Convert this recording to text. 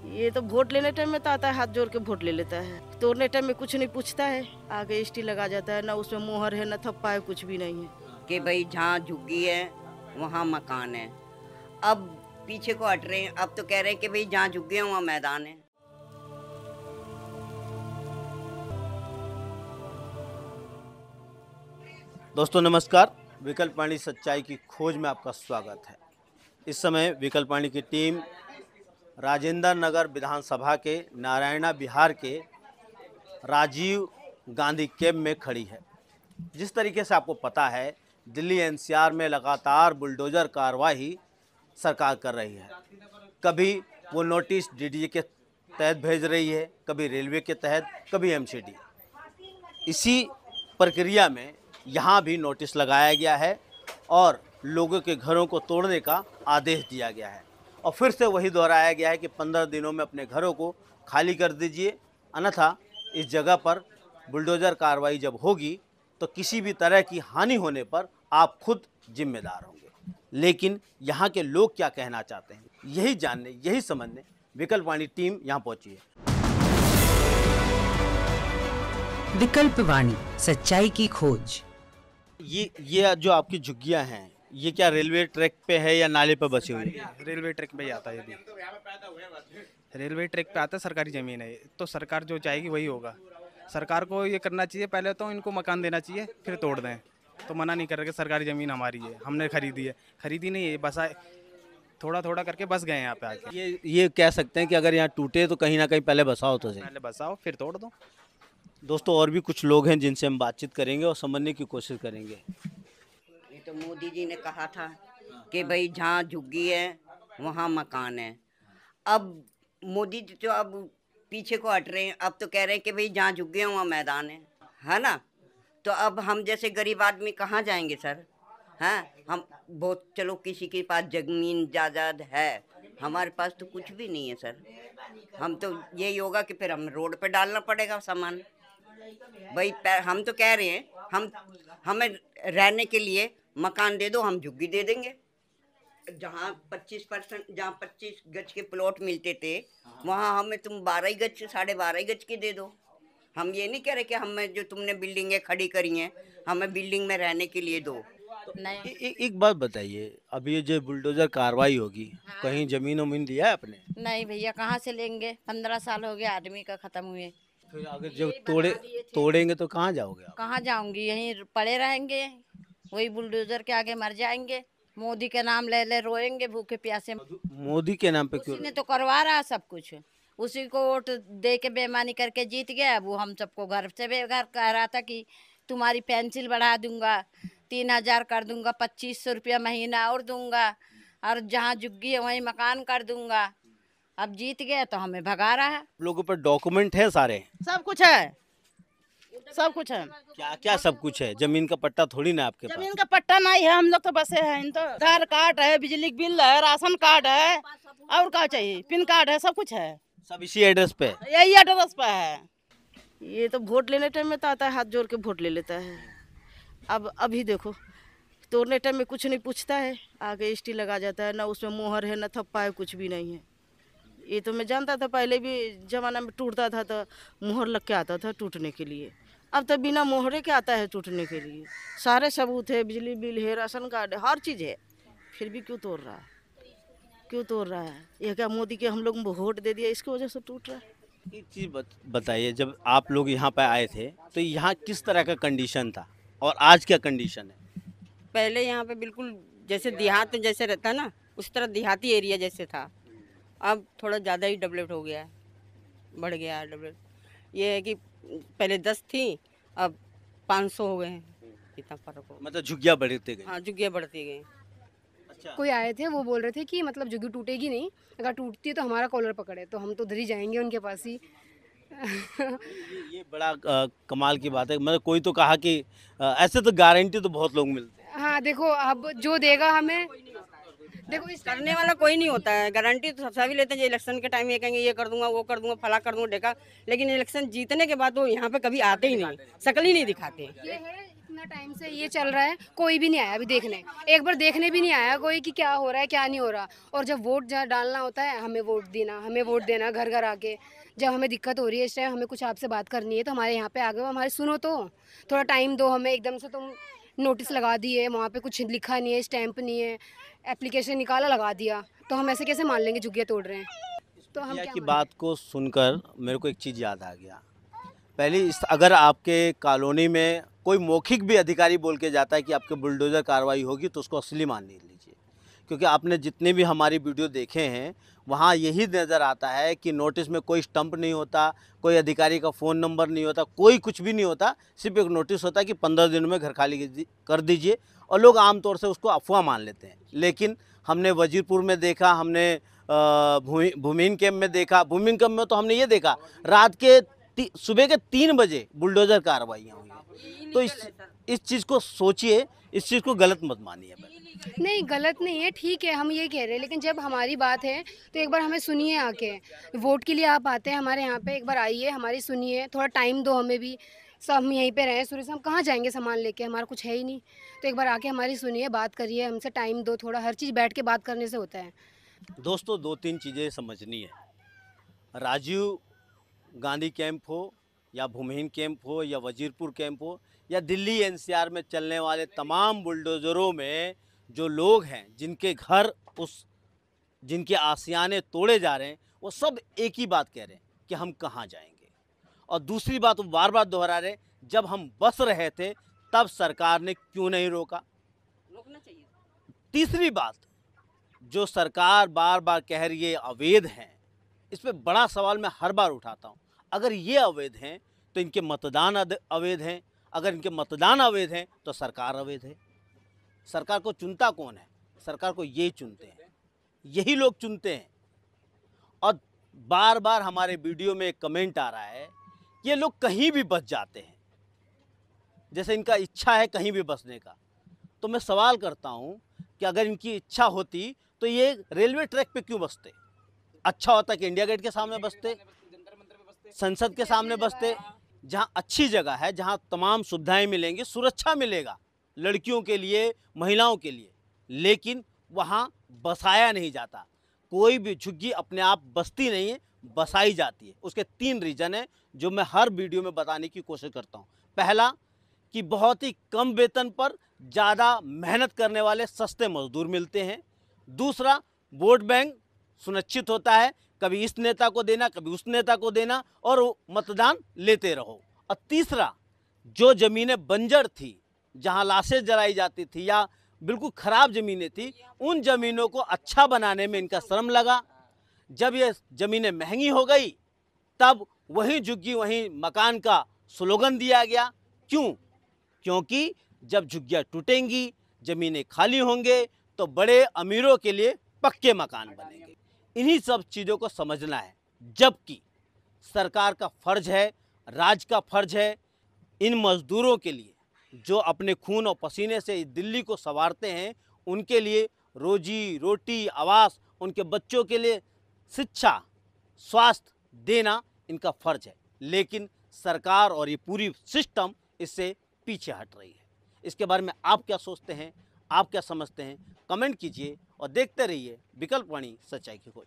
ये तो वोट लेने टाइम में तो आता है, हाथ जोड़ के वोट ले लेता है। तोड़ने टाइम में कुछ नहीं पूछता है, आगे स्टी लगा जाता है, ना उसमें मोहर है ना थप्पा है, कुछ भी नहीं है। कि भाई जहाँ झुग्गी है वहाँ मकान है। अब पीछे को हट रहे हैं, अब तो कह रहे हैं कि भाई जहाँ झुग्गी है वहाँ मैदान है। दोस्तों नमस्कार, विकल्पवाणी सच्चाई की खोज में आपका स्वागत है। इस समय विकल्पवाणी की टीम राजेंद्र नगर विधानसभा के नारायणा बिहार के राजीव गांधी कैंप में खड़ी है। जिस तरीके से आपको पता है, दिल्ली एनसीआर में लगातार बुलडोजर कार्रवाई सरकार कर रही है। कभी वो नोटिस डीडीए के तहत भेज रही है, कभी रेलवे के तहत, कभी एमसीडी। इसी प्रक्रिया में यहाँ भी नोटिस लगाया गया है और लोगों के घरों को तोड़ने का आदेश दिया गया है और फिर से वही दोहराया गया है कि 15 दिनों में अपने घरों को खाली कर दीजिए, अन्यथा इस जगह पर बुलडोज़र कार्रवाई जब होगी तो किसी भी तरह की हानि होने पर आप खुद जिम्मेदार होंगे। लेकिन यहाँ के लोग क्या कहना चाहते हैं, यही जानने, यही समझने विकल्पवाणी टीम यहाँ पहुँची है। विकल्पवाणी सच्चाई की खोज। ये जो आपकी झुग्गियाँ हैं, ये क्या रेलवे ट्रैक पे है या नाले पे बसी हुई है? रेलवे ट्रैक पे ही आता है। ये भी रेलवे ट्रैक पे आता है, सरकारी ज़मीन है, तो सरकार जो चाहेगी वही होगा। सरकार को ये करना चाहिए, पहले तो इनको मकान देना चाहिए, फिर तोड़ दें। तो मना नहीं कर रहे कि सरकारी ज़मीन हमारी है, हमने खरीदी है। खरीदी नहीं है, बस थोड़ा थोड़ा करके बस गए यहाँ पे आके। ये कह सकते हैं कि अगर यहाँ टूटे तो कहीं ना कहीं पहले बसाओ तो सही। पहले बसाओ फिर तोड़ दो। दोस्तों और भी कुछ लोग हैं जिनसे हम बातचीत करेंगे और समझने की कोशिश करेंगे। ये तो मोदी जी ने कहा था कि भाई जहाँ झुग्गी है वहाँ मकान है। अब मोदी जी तो अब पीछे को हट रहे हैं, अब तो कह रहे हैं कि भाई जहाँ झुग्गी है वहाँ मैदान है ना। तो अब हम जैसे गरीब आदमी कहाँ जाएंगे सर? हैं हम बहुत, चलो किसी के पास जमीन जायदाद है, हमारे पास तो कुछ भी नहीं है सर। हम तो यही होगा कि फिर हम रोड पे डालना पड़ेगा सामान। भाई हम तो कह रहे हैं हमें रहने के लिए मकान दे दो, हम झुग्गी दे देंगे। जहाँ 25% जहाँ 25 गज के प्लॉट मिलते थे वहाँ हमें तुम 12 गज 12.5 गज के दे दो। हम ये नहीं कह रहे कि हमें जो तुमने बिल्डिंगें खड़ी करी हैं हमें बिल्डिंग में रहने के लिए दो। नहीं एक बात बताइए, अब ये जो बुलडोजर कार्रवाई होगी, कहीं जमीन वमीन लिया है आपने? नहीं भैया, कहाँ से लेंगे? 15 साल हो गया आदमी का खत्म हुए। फिर अगर जब तोड़ेंगे तो कहाँ जाओगे आप? कहाँ जाऊंगी, यहीं पड़े रहेंगे, वही बुलडोजर के आगे मर जाएंगे। मोदी के नाम ले ले रोएंगे भूखे प्यासे। मोदी के नाम पे क्यों? उसी ने तो करवा रहा सब कुछ, उसी को वोट दे के बेईमानी करके जीत गया। अब वो हम सबको घर से बेघर कह रहा था कि तुम्हारी पेंसिल बढ़ा दूंगा, 3000 कर दूंगा, 2500 रुपया महीना और दूंगा, और जहाँ झुग्गी है वहीं मकान कर दूंगा। अब जीत गया तो हमें भगा रहा है। लोगों पर डॉक्यूमेंट है सारे? सब कुछ है, सब कुछ है। क्या क्या सब कुछ है? जमीन का पट्टा थोड़ी ना आपके पास? जमीन का पट्टा नहीं है, हम लोग तो बसे हैं। इन तो आधार कार्ड है, बिजली बिल है, राशन कार्ड है, और क्या चाहिए, पिन कार्ड है, सब कुछ है। सब इसी एड्रेस पे? यही एड्रेस पे है। ये तो वोट लेने टाइम में तो आता है, हाथ जोड़ के वोट ले लेता है। अब अभी देखो, तोड़ने टाइम में कुछ नहीं पूछता है, आगे स्टी लगा जाता है, ना उसमें मोहर है ना थप्पा है, कुछ भी नहीं है। ये तो मैं जानता था, पहले भी जमाना में टूटता था तो मोहर लग के आता था टूटने के लिए। अब तो बिना मोहरे के आता है टूटने के लिए। सारे सबूत है, बिजली बिल है, राशन कार्ड है, हर चीज़ है, फिर भी क्यों तोड़ रहा है? क्यों तोड़ रहा है? यह क्या मोदी के हम लोग वोट दे दिया इसकी वजह से टूट रहा है? एक चीज़ बताइए, जब आप लोग यहाँ पे आए थे तो यहाँ किस तरह का कंडीशन था और आज क्या कंडीशन है? पहले यहाँ पे बिल्कुल जैसे देहात में जैसे रहता ना, उस तरह देहाती एरिया जैसे था। अब थोड़ा ज़्यादा ही डेवलप हो गया है, बढ़ गया है डेवलप। ये है कि पहले 10 थी, अब 500 हो गए हैं। इतना फर्क हो, मतलब झुग्गियाँ बढ़ते गए? हाँ झुग्गियाँ बढ़ती गई। अच्छा। कोई आए थे, वो बोल रहे थे कि मतलब झुग्गी टूटेगी नहीं, अगर टूटती है तो हमारा कॉलर पकड़े, तो हम तो उधर ही जाएंगे उनके पास ही। ये बड़ा कमाल की बात है। मतलब कोई तो कहा कि ऐसे तो गारंटी तो बहुत लोग मिलते हैं। हाँ देखो, अब जो देगा हमें, देखो इस करने वाला कोई नहीं होता है, गारंटी तो सभी लेते हैं। इलेक्शन के टाइम ये कहेंगे ये कर दूंगा, वो कर दूंगा, फला कर दूंगा, देखा, लेकिन इलेक्शन जीतने के बाद वो यहाँ पे कभी आते ही नहीं, शक्ल ही नहीं दिखाते। ये है इतना टाइम से ये चल रहा है, कोई भी नहीं आया अभी देखने, एक बार देखने भी नहीं आया कोई कि क्या हो रहा है क्या नहीं हो रहा। और जब वोट जहाँ डालना होता है, हमें वोट देना, हमें वोट देना, घर घर आके जब हमें दिक्कत हो रही है, इस टाइम हमें कुछ आपसे बात करनी है तो हमारे यहाँ पे आ गए, हमारे सुनो तो थोड़ा टाइम दो हमें। एकदम से तुम नोटिस लगा दिए, वहाँ पे कुछ लिखा नहीं है, स्टैंप नहीं है, एप्लीकेशन निकाला लगा दिया, तो हम ऐसे कैसे मान लेंगे झुग्गियाँ तोड़ रहे हैं? तो हम भैया क्या की मानें? बात को सुनकर मेरे को एक चीज़ याद आ गया। पहले अगर आपके कॉलोनी में कोई मौखिक भी अधिकारी बोल के जाता है कि आपके बुलडोज़र कार्रवाई होगी, तो उसको असली मान नहीं लीजिए, क्योंकि आपने जितने भी हमारी वीडियो देखे हैं वहाँ यही नज़र आता है कि नोटिस में कोई स्टंप नहीं होता, कोई अधिकारी का फ़ोन नंबर नहीं होता, कोई कुछ भी नहीं होता, सिर्फ एक नोटिस होता है कि 15 दिनों में घर खाली कर दीजिए, और लोग आमतौर से उसको अफवाह मान लेते हैं। लेकिन हमने वजीरपुर में देखा, हमने भूमिहीन कैंप में देखा। भूमिहीन कैंप में तो हमने ये देखा रात के सुबह के 3 बजे बुलडोज़र कार्रवाइयाँ हुई हैं। तो इस चीज़ को सोचिए, इस चीज़ को गलत मत मानिए। नहीं, गलत नहीं है, ठीक है, हम ये कह रहे हैं, लेकिन जब हमारी बात है तो एक बार हमें सुनिए आके। वोट के लिए आप आते हैं हमारे यहाँ पे, एक बार आइए, हमारी सुनिए, थोड़ा टाइम दो हमें भी। सब हम यहीं पे रहें शुरू से, हम कहाँ जाएंगे सामान लेके, हमारा कुछ है ही नहीं। तो एक बार आके हमारी सुनिए, बात करिए, हमसे टाइम दो थोड़ा, हर चीज़ बैठ के बात करने से होता है। दोस्तों, 2-3 चीज़ें समझनी है। राजीव गांधी कैंप हो या भूमिहीन कैंप हो या वजीरपुर कैंप हो या दिल्ली एनसीआर में चलने वाले तमाम बुलडोज़रों में जो लोग हैं, जिनके घर जिनके आशियाने तोड़े जा रहे हैं, वो सब एक ही बात कह रहे हैं कि हम कहाँ जाएंगे। और दूसरी बात वो बार बार दोहरा रहे, जब हम बस रहे थे तब सरकार ने क्यों नहीं रोका। रोकना चाहिए। तीसरी बात, जो सरकार बार बार कह रही है अवैध हैं, इस पर बड़ा सवाल मैं हर बार उठाता हूँ। अगर ये अवैध हैं तो इनके मतदान अवैध हैं, अगर इनके मतदान अवैध हैं तो सरकार अवैध है। सरकार को चुनता कौन है? सरकार को ये चुनते हैं, यही लोग चुनते हैं। और बार बार हमारे वीडियो में एक कमेंट आ रहा है, ये लोग कहीं भी बस जाते हैं, जैसे इनका इच्छा है कहीं भी बसने का। तो मैं सवाल करता हूँ कि अगर इनकी इच्छा होती तो ये रेलवे ट्रैक पे क्यों बसते? अच्छा होता कि इंडिया गेट के सामने बसते, संसद के सामने बसते, जहाँ अच्छी जगह है, जहाँ तमाम सुविधाएं मिलेंगी, सुरक्षा मिलेगा लड़कियों के लिए, महिलाओं के लिए। लेकिन वहाँ बसाया नहीं जाता। कोई भी झुग्गी अपने आप बसती नहीं है, बसाई जाती है। उसके 3 रीज़न हैं जो मैं हर वीडियो में बताने की कोशिश करता हूँ। पहला कि बहुत ही कम वेतन पर ज़्यादा मेहनत करने वाले सस्ते मजदूर मिलते हैं। दूसरा, वोट बैंक सुनिश्चित होता है, कभी इस नेता को देना, कभी उस नेता को देना, और मतदान लेते रहो। और तीसरा, जो ज़मीनें बंजर थी, जहां लाशें जलाई जाती थी या बिल्कुल ख़राब ज़मीनें थी, उन ज़मीनों को अच्छा बनाने में इनका श्रम लगा। जब ये ज़मीनें महंगी हो गई, तब वहीं झुग्गी वहीं मकान का स्लोगन दिया गया। क्यों? क्योंकि जब झुग्गियाँ टूटेंगी, ज़मीनें खाली होंगे, तो बड़े अमीरों के लिए पक्के मकान बनेंगे। इन्हीं सब चीज़ों को समझना है। जबकि सरकार का फ़र्ज है, राज्य का फ़र्ज है, इन मज़दूरों के लिए जो अपने खून और पसीने से दिल्ली को संवारते हैं, उनके लिए रोजी रोटी, आवास, उनके बच्चों के लिए शिक्षा, स्वास्थ्य देना इनका फ़र्ज है। लेकिन सरकार और ये पूरी सिस्टम इससे पीछे हट रही है। इसके बारे में आप क्या सोचते हैं, आप क्या समझते हैं? कमेंट कीजिए और देखते रहिए विकल्प वाणी, सच्चाई की खोज।